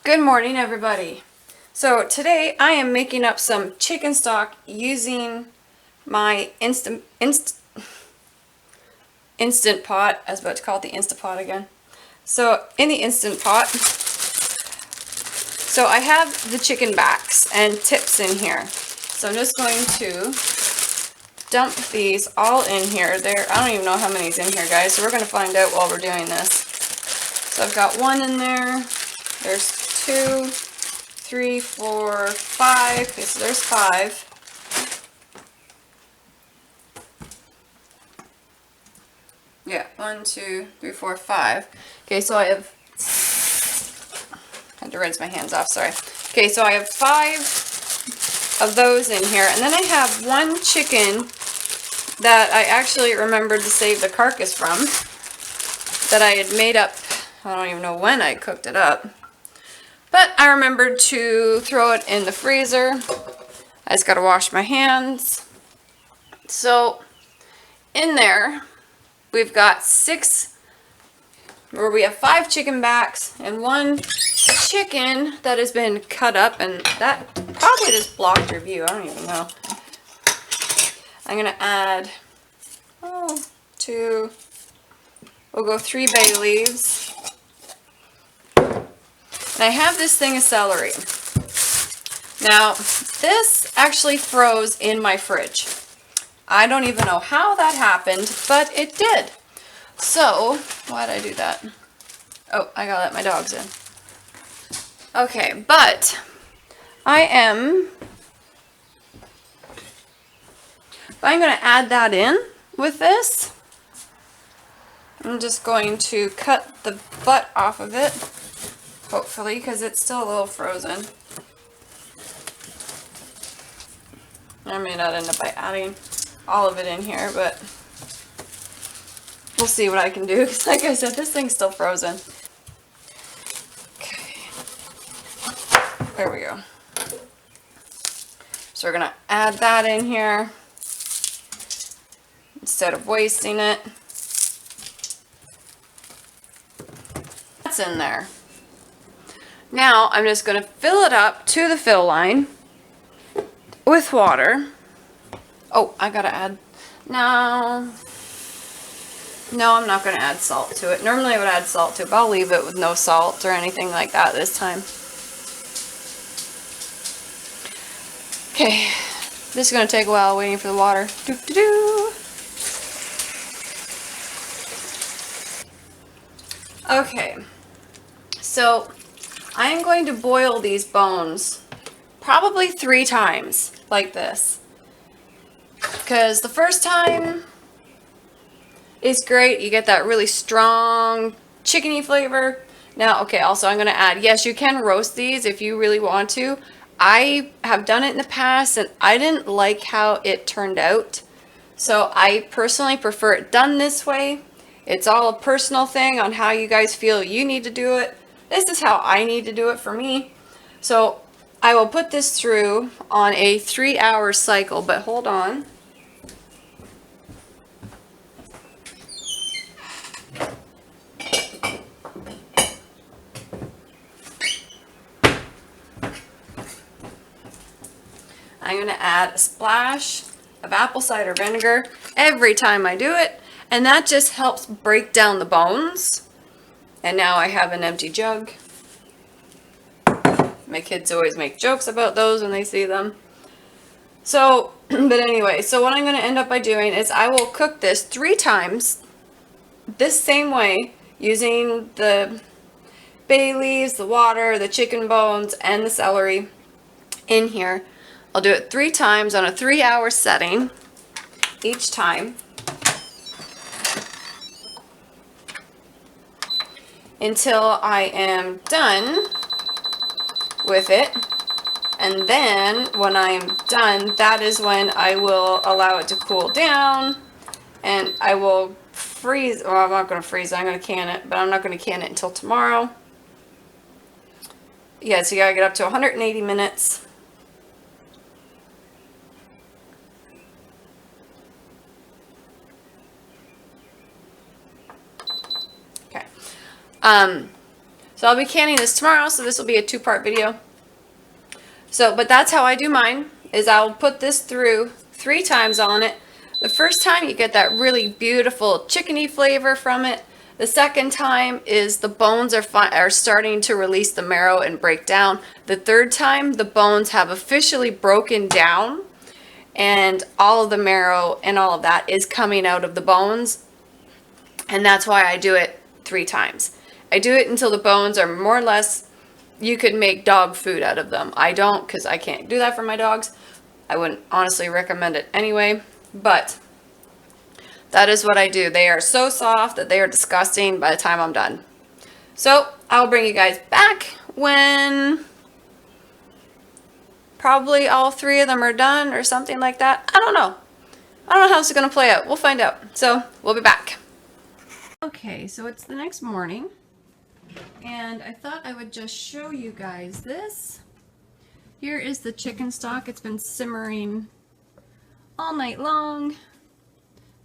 Good morning, everybody. So today I am making up some chicken stock using my instant pot. I was about to call it the Instant Pot again. So in the Instant Pot, so I have the chicken backs and tips in here. So I'm just going to dump these all in here. I don't even know how many's in here, guys. So we're going to find out while we're doing this. So I've got one in there. There's 2, 3, 4, 5. Okay, so there's 5. Yeah, 1, 2, 3, 4, 5. Okay, so I have had to rinse my hands off, sorry. Okay, so I have 5 of those in here, and then I have one chicken that I actually remembered to save the carcass from that I had made up. I don't even know when I cooked it up. But I remembered to throw it in the freezer. I just gotta wash my hands. So in there, we've got 5 chicken backs and 1 chicken that has been cut up, and that probably just blocked your view. I don't even know. I'm gonna add 2. We'll go 3 bay leaves. And I have this thing of celery. Now, this actually froze in my fridge. I don't even know how that happened, but it did. So, why did I do that? Oh, I gotta let my dogs in. Okay, but I'm gonna add that in with this. I'm just going to cut the butt off of it. Hopefully, because it's still a little frozen. I may not end up by adding all of it in here, but we'll see what I can do. Because like I said, this thing's still frozen. Okay. There we go. So we're going to add that in here instead of wasting it. That's in there. Now I'm just going to fill it up to the fill line with water. Oh, I gotta add, no, I'm not gonna add salt to it. Normally I would add salt to it, but I'll leave it with no salt or anything like that this time. Okay, this is gonna take a while waiting for the water. Okay, so I am going to boil these bones probably 3 times like this, because the first time is great. You get that really strong chickeny flavor. Now, okay, also I'm going to add, yes, you can roast these if you really want to. I have done it in the past and I didn't like how it turned out, so I personally prefer it done this way. It's all a personal thing on how you guys feel you need to do it. This is how I need to do it for me. So I will put this through on a 3-hour cycle, but hold on. I'm going to add a splash of apple cider vinegar every time I do it, and that just helps break down the bones. And now I have an empty jug. My kids always make jokes about those when they see them. So, but anyway, so what I'm going to end up by doing is I will cook this 3 times this same way, using the bay leaves, the water, the chicken bones, and the celery in here. I'll do it 3 times on a 3-hour setting each time until I am done with it. And then when I'm done, that is when I will allow it to cool down, and I will freeze. Well, I'm not going to freeze it, I'm going to can it, but I'm not going to can it until tomorrow. Yeah, so you gotta get up to 180 minutes. Okay. So I'll be canning this tomorrow, so this will be a 2-part video. So, but that's how I do mine, is I'll put this through 3 times on it. The first time you get that really beautiful chickeny flavor from it. The second time is the bones are starting to release the marrow and break down. The third time, the bones have officially broken down and all of the marrow and all of that is coming out of the bones. And that's why I do it 3 times. I do it until the bones are more or less, you could make dog food out of them. I don't, because I can't do that for my dogs. I wouldn't honestly recommend it anyway, but that is what I do. They are so soft that they are disgusting by the time I'm done. So I'll bring you guys back when probably all 3 of them are done or something like that. I don't know. I don't know how this is going to play out. We'll find out. So we'll be back. Okay, so it's the next morning, and I thought I would just show you guys this. Here is the chicken stock. It's been simmering all night long.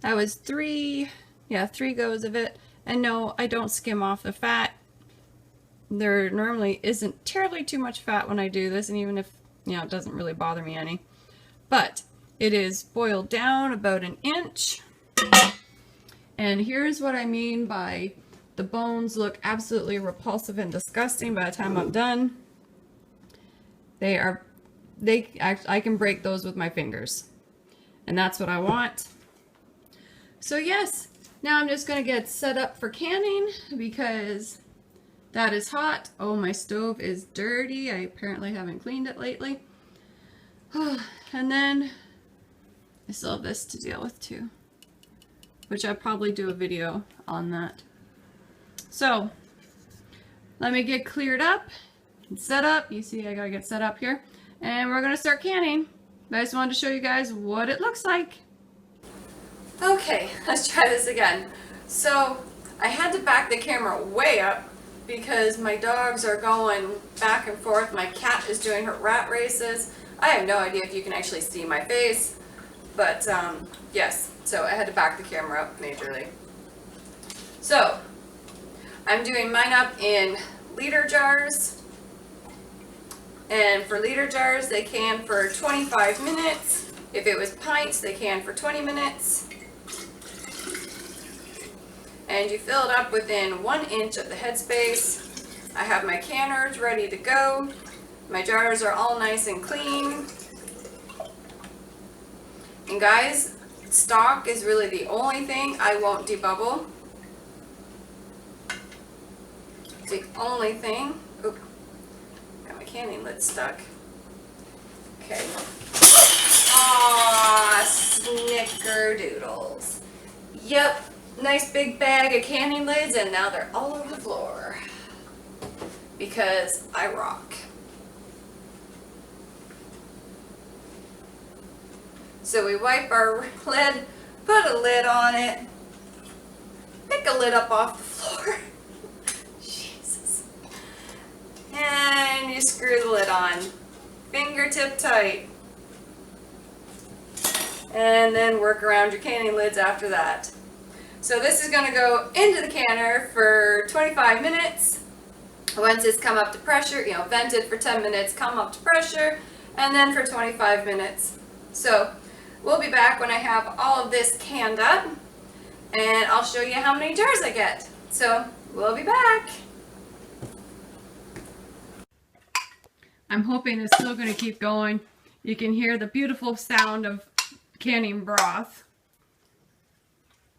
That was 3 goes of it. And no, I don't skim off the fat. There normally isn't terribly too much fat when I do this, and even if, it doesn't really bother me any. But it is boiled down about 1 inch. And here's what I mean by the bones look absolutely repulsive and disgusting by the time I'm done. I can break those with my fingers. And that's what I want. So yes, now I'm just going to get set up for canning because that is hot. Oh, my stove is dirty. I apparently haven't cleaned it lately. And then I still have this to deal with too, which I'll probably do a video on that. So let me get cleared up and set up. You see, I gotta get set up here, and we're gonna start canning. But I just wanted to show you guys what it looks like. Okay, let's try this again. So I had to back the camera way up because my dogs are going back and forth. My cat is doing her rat races. I have no idea if you can actually see my face, but yes, so I had to back the camera up majorly. So I'm doing mine up in liter jars, and for liter jars they can for 25 minutes. If it was pints, they can for 20 minutes. And you fill it up within 1 inch of the headspace. I have my canners ready to go. My jars are all nice and clean. And guys, stock is really the only thing I won't debubble. It's the only thing. Oop, got my canning lid stuck. Okay. Aww, snickerdoodles. Yep, nice big bag of canning lids, and now they're all over the floor. Because I rock. So we wipe our lid, put a lid on it, pick a lid up off the floor. Jesus. And you screw the lid on. Fingertip tight. And then work around your canning lids after that. So this is going to go into the canner for 25 minutes. Once it's come up to pressure, vented for 10 minutes, come up to pressure, and then for 25 minutes. So we'll be back when I have all of this canned up, and I'll show you how many jars I get. So we'll be back. I'm hoping it's still going to keep going. You can hear the beautiful sound of canning broth.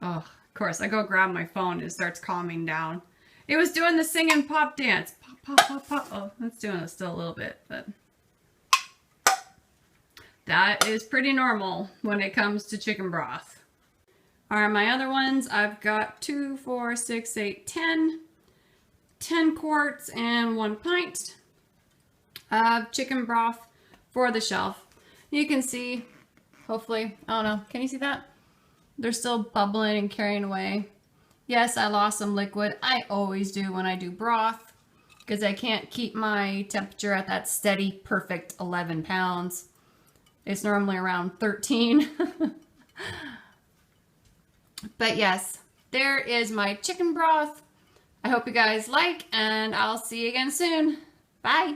Oh, of course, I go grab my phone and it starts calming down. It was doing the singing pop dance. Pop, pop, pop, pop. Oh, that's doing it still a little bit, but that is pretty normal when it comes to chicken broth. Are my other ones, I've got 2, 4, 6, 8, 10 quarts and 1 pint of chicken broth for the shelf. You can see, hopefully, I don't know, can you see that? They're still bubbling and carrying away. Yes, I lost some liquid. I always do when I do broth because I can't keep my temperature at that steady, perfect 11 pounds. It's normally around 13. But yes, there is my chicken broth. I hope you guys like, and I'll see you again soon. Bye.